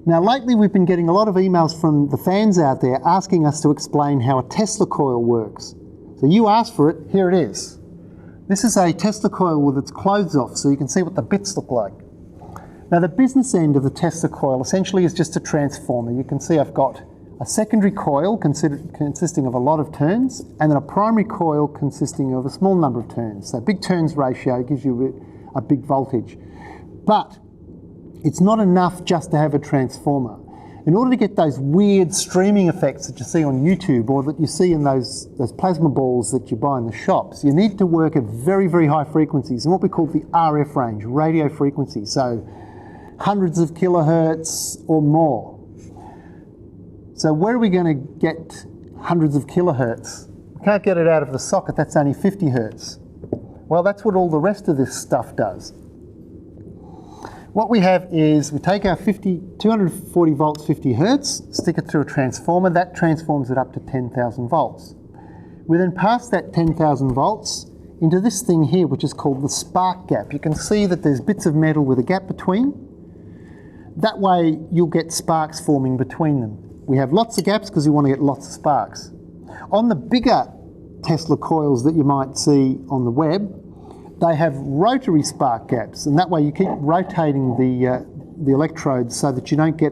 Now lately we've been getting a lot of emails from the fans out there asking us to explain how a Tesla coil works. So you asked for it, here it is. This is a Tesla coil with its clothes off, so you can see what the bits look like. Now the business end of the Tesla coil essentially is just a transformer. You can see I've got a secondary coil consisting of a lot of turns, and then a primary coil consisting of a small number of turns. So big turns ratio gives you a big voltage. But it's not enough just to have a transformer. In order to get those weird streaming effects that you see on YouTube or that you see in those plasma balls that you buy in the shops, you need to work at very, very high frequencies in what we call the RF range, radio frequency, so hundreds of kilohertz or more. So where are we going to get hundreds of kilohertz? We can't get it out of the socket, that's only 50 hertz. Well, that's what all the rest of this stuff does. What we have is we take our 240 volts, 50 hertz, stick it through a transformer. That transforms it up to 10,000 volts. We then pass that 10,000 volts into this thing here, which is called the spark gap. You can see that there's bits of metal with a gap between. That way you'll get sparks forming between them. We have lots of gaps because we want to get lots of sparks. On the bigger Tesla coils that you might see on the web, they have rotary spark gaps, and that way you keep rotating the electrodes so that you don't get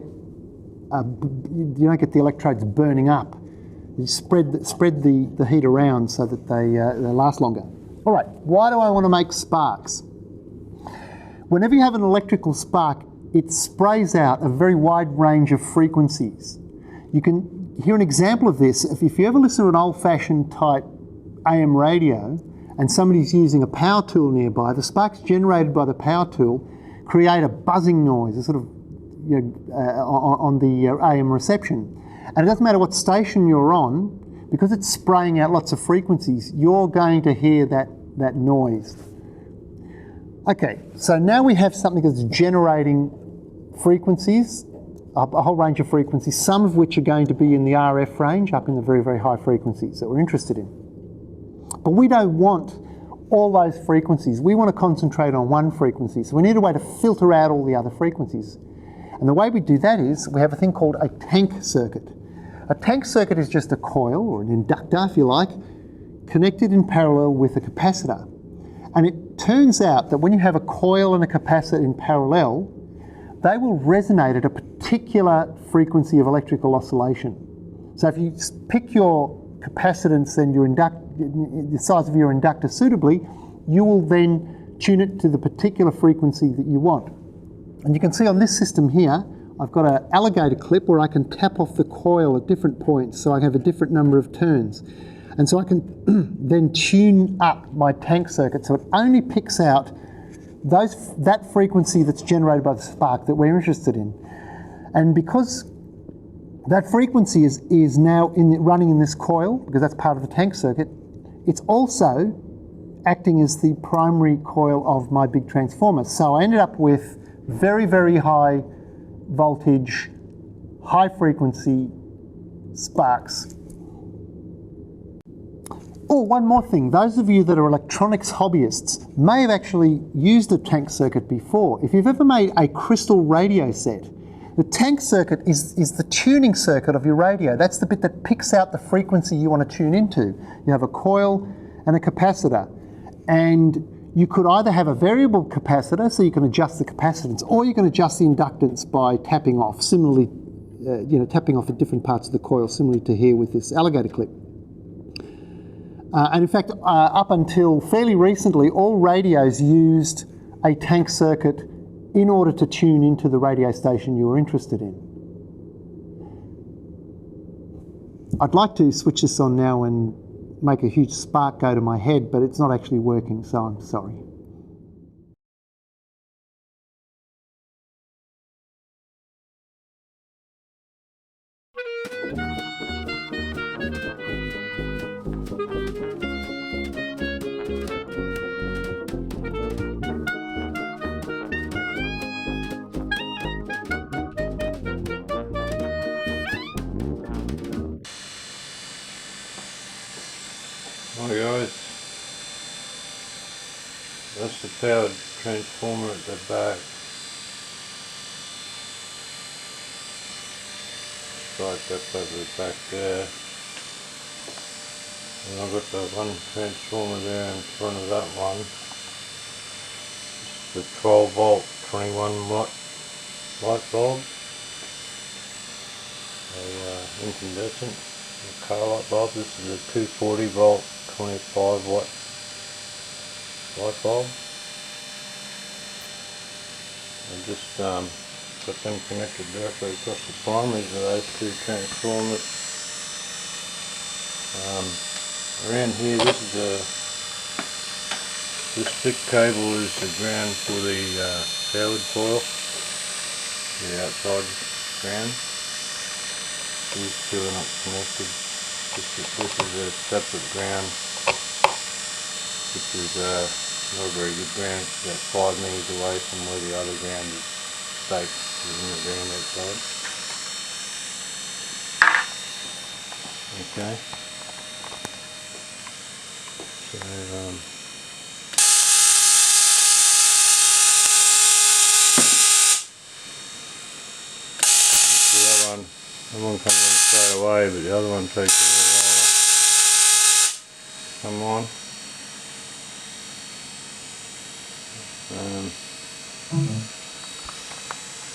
the electrodes burning up. You spread the heat around so that they last longer. All right, why do I want to make sparks? Whenever you have an electrical spark, it sprays out a very wide range of frequencies. You can hear an example of this if you ever listen to an old-fashioned type AM radio and somebody's using a power tool nearby. The sparks generated by the power tool create a buzzing noise, a sort of, on the AM reception. And it doesn't matter what station you're on, because it's spraying out lots of frequencies, you're going to hear that noise. Okay, so now we have something that's generating frequencies, a whole range of frequencies, some of which are going to be in the RF range, up in the very, very high frequencies that we're interested in. But we don't want all those frequencies. We want to concentrate on one frequency. So we need a way to filter out all the other frequencies. And the way we do that is we have a thing called a tank circuit. A tank circuit is just a coil, or an inductor if you like, connected in parallel with a capacitor. And it turns out that when you have a coil and a capacitor in parallel, they will resonate at a particular frequency of electrical oscillation. So if you pick your capacitance and the size of your inductor suitably, you will then tune it to the particular frequency that you want. And you can see on this system here, I've got an alligator clip where I can tap off the coil at different points, so I have a different number of turns. And so I can then tune up my tank circuit so it only picks out that frequency that's generated by the spark that we're interested in. And because that frequency is now running in this coil, because that's part of the tank circuit, it's also acting as the primary coil of my big transformer. So I ended up with very, very high voltage, high frequency sparks. Oh, one more thing. Those of you that are electronics hobbyists may have actually used a tank circuit before. If you've ever made a crystal radio set, the tank circuit is the tuning circuit of your radio. That's the bit that picks out the frequency you want to tune into. You have a coil and a capacitor. And you could either have a variable capacitor, so you can adjust the capacitance, or you can adjust the inductance by tapping off, similarly, tapping off at different parts of the coil, similarly to here with this alligator clip. And in fact, up until fairly recently, all radios used a tank circuit in order to tune into the radio station you were interested in. I'd like to switch this on now and make a huge spark go to my head, but it's not actually working, so I'm sorry. guys, that's the powered transformer at the back. Right up over the back there. And I've got the one transformer there in front of that one. It's the 12 volt 21 watt light bulb. A incandescent car light bulb. This is a 240 volt 25 watt light bulb. I just got them connected directly across the primaries of those two transformers. Around here, this thick cable is the ground for the powered coil, the outside ground. These two are not connected. This is a separate ground, which is not a very good ground. It's about 5 metres away from where the other ground is staked in the ground outside. Okay. So, that one comes on straight away, but the other one takes a little while to come on.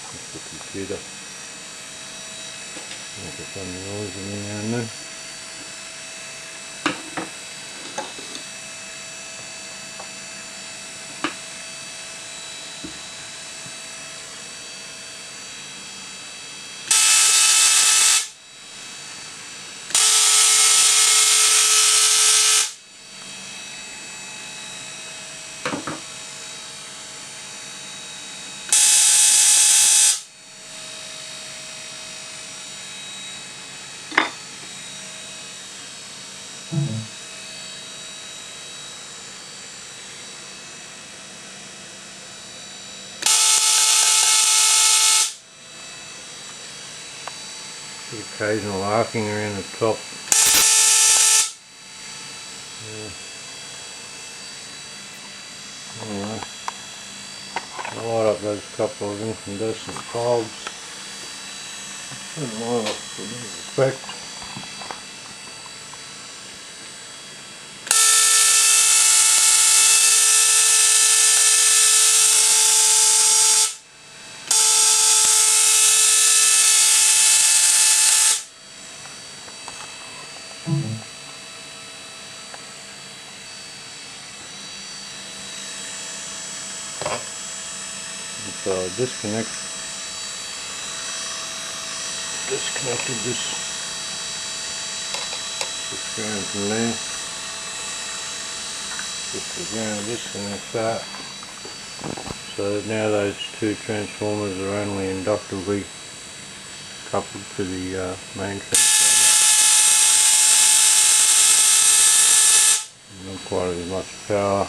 That's the computer. Make some noise every now and then. The occasional arcing around the top. Anyway, I'll light up those couple of incandescent bulbs. And light up for effect. So I disconnected this ground from there. Just again disconnect that. So now those two transformers are only inductively coupled to the main transformer. Not quite as much power.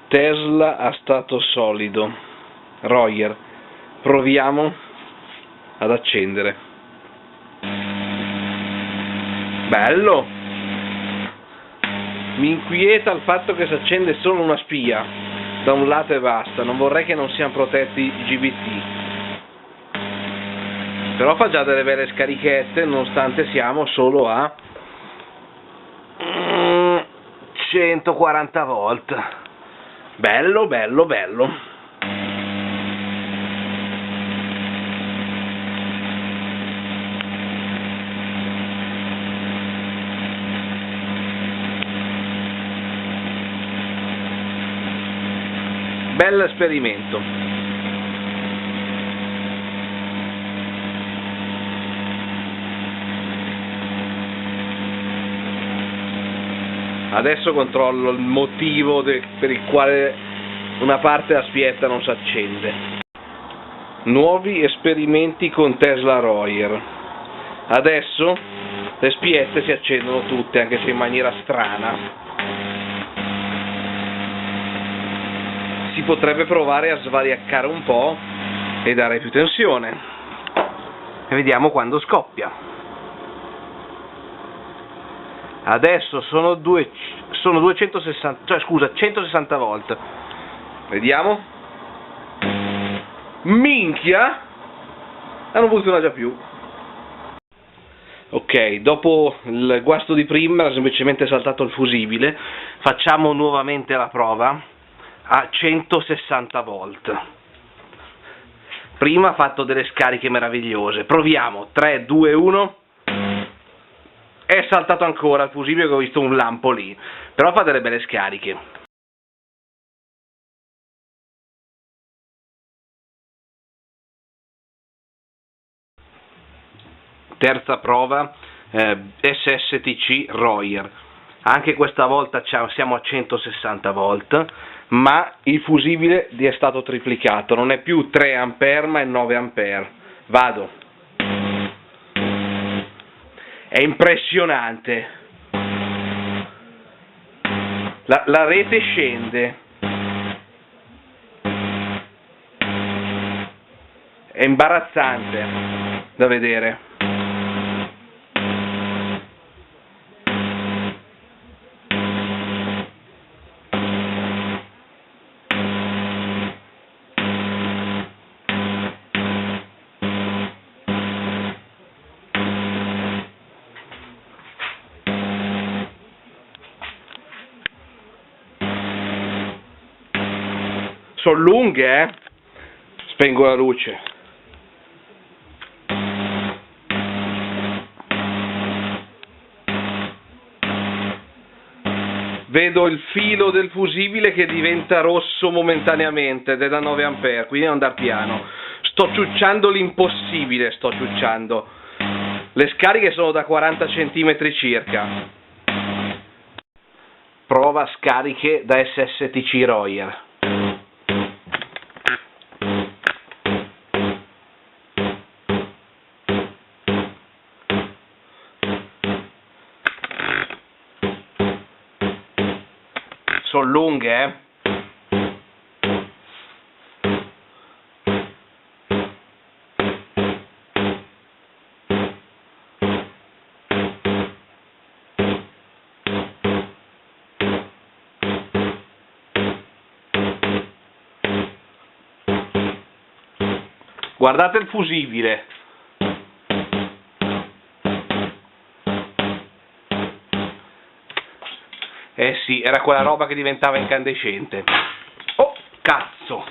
Tesla a stato solido. Royer, proviamo ad accendere. Bello! Mi inquieta il fatto che si accende solo una spia da un lato e basta. Non vorrei che non siano protetti GBT, però fa già delle belle scarichette nonostante siamo solo a 140 volt. Bello, bello, bello. Bell'esperimento. Adesso controllo il motivo per il quale una parte della spietta non si accende. Nuovi esperimenti con Tesla Royer. Adesso le spiette si accendono tutte, anche se in maniera strana. Si potrebbe provare a svariacare un po' e dare più tensione. E vediamo quando scoppia. Adesso sono 160 volt. Vediamo. Minchia! Non funziona già più. Ok, dopo il guasto di prima era semplicemente saltato il fusibile. Facciamo nuovamente la prova a 160 volt. Prima ha fatto delle scariche meravigliose. Proviamo. 3, 2, 1. È saltato ancora il fusibile, che ho visto un lampo lì. Però fa delle belle scariche. Terza prova, SSTC Royer. Anche questa volta siamo a 160 volt, ma il fusibile è stato triplicato, non è più 3 A ma è 9 A. Vado. È impressionante. La rete scende. È imbarazzante da vedere. Sono lunghe, eh? Spengo la luce. Vedo il filo del fusibile che diventa rosso momentaneamente ed è da 9 A, quindi devo andare piano. Sto ciucciando l'impossibile, Le scariche sono da 40 cm circa. Prova scariche da SSTC Royer. Sono lunghe, eh? Guardate il fusibile. Eh sì, era quella roba che diventava incandescente. Oh, cazzo!